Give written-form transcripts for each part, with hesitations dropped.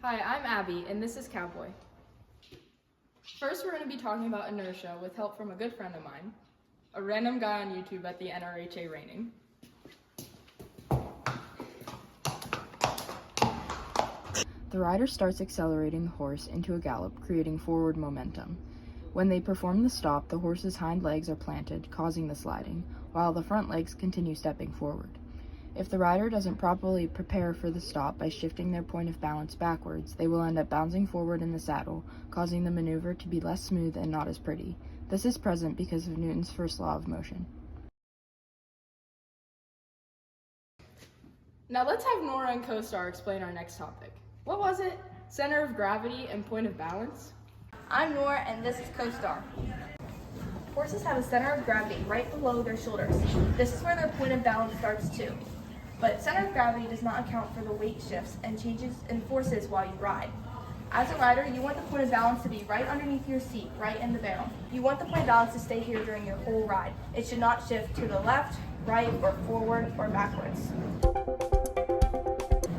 Hi, I'm Abby, and this is Cowboy. First, we're going to be talking about inertia with help from a good friend of mine, a random guy on YouTube at the NRHA Reining. The rider starts accelerating the horse into a gallop, creating forward momentum. When they perform the stop, the horse's hind legs are planted, causing the sliding, while the front legs continue stepping forward. If the rider doesn't properly prepare for the stop by shifting their point of balance backwards, they will end up bouncing forward in the saddle, causing the maneuver to be less smooth and not as pretty. This is present because of Newton's first law of motion. Now let's have Nora and CoStar explain our next topic. What was it? Center of gravity and point of balance? I'm Nora, and this is CoStar. Horses have a center of gravity right below their shoulders. This is where their point of balance starts too. But center of gravity does not account for the weight shifts and changes in forces while you ride. As a rider, you want the point of balance to be right underneath your seat, right in the barrel. You want the point of balance to stay here during your whole ride. It should not shift to the left, right, or forward, or backwards.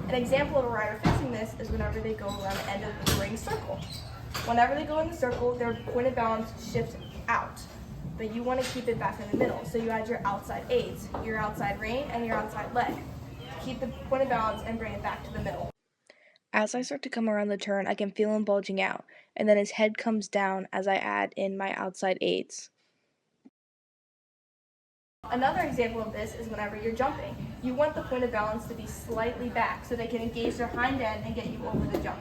An example of a rider fixing this is whenever they go around the end of the ring circle. Whenever they go in the circle, their point of balance shifts out, but you want to keep it back in the middle. So you add your outside aids, your outside rein, and your outside leg. Keep the point of balance and bring it back to the middle. As I start to come around the turn, I can feel him bulging out, and then his head comes down as I add in my outside aids. Another example of this is whenever you're jumping. You want the point of balance to be slightly back so they can engage their hind end and get you over the jump.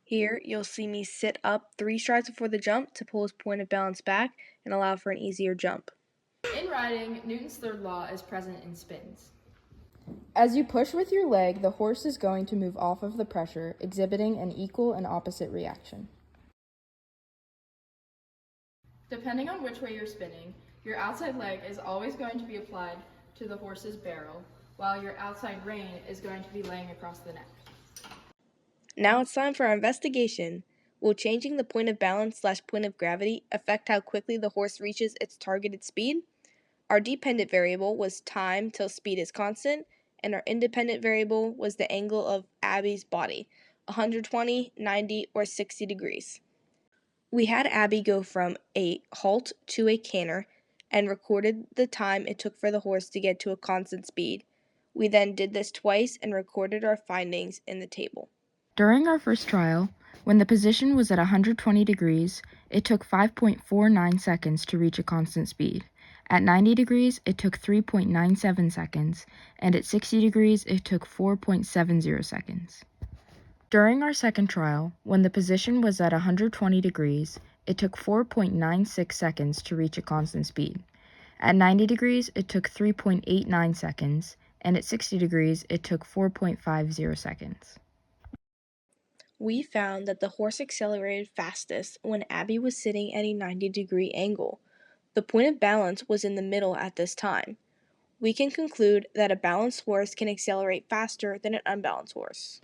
Here, you'll see me sit up 3 strides before the jump to pull his point of balance back and allow for an easier jump. In riding, Newton's third law is present in spins. As you push with your leg, the horse is going to move off of the pressure, exhibiting an equal and opposite reaction. Depending on which way you're spinning, your outside leg is always going to be applied to the horse's barrel, while your outside rein is going to be laying across the neck. Now it's time for our investigation. Will changing the point of balance / point of gravity affect how quickly the horse reaches its targeted speed? Our dependent variable was time till speed is constant, and our independent variable was the angle of Abby's body, 120, 90, or 60 degrees. We had Abby go from a halt to a canter and recorded the time it took for the horse to get to a constant speed. We then did this twice and recorded our findings in the table. During our first trial, when the position was at 120 degrees, it took 5.49 seconds to reach a constant speed. At 90 degrees, it took 3.97 seconds, and at 60 degrees, it took 4.70 seconds. During our second trial, when the position was at 120 degrees, it took 4.96 seconds to reach a constant speed. At 90 degrees, it took 3.89 seconds, and at 60 degrees, it took 4.50 seconds. We found that the horse accelerated fastest when Abby was sitting at a 90-degree angle. The point of balance was in the middle at this time. We can conclude that a balanced horse can accelerate faster than an unbalanced horse.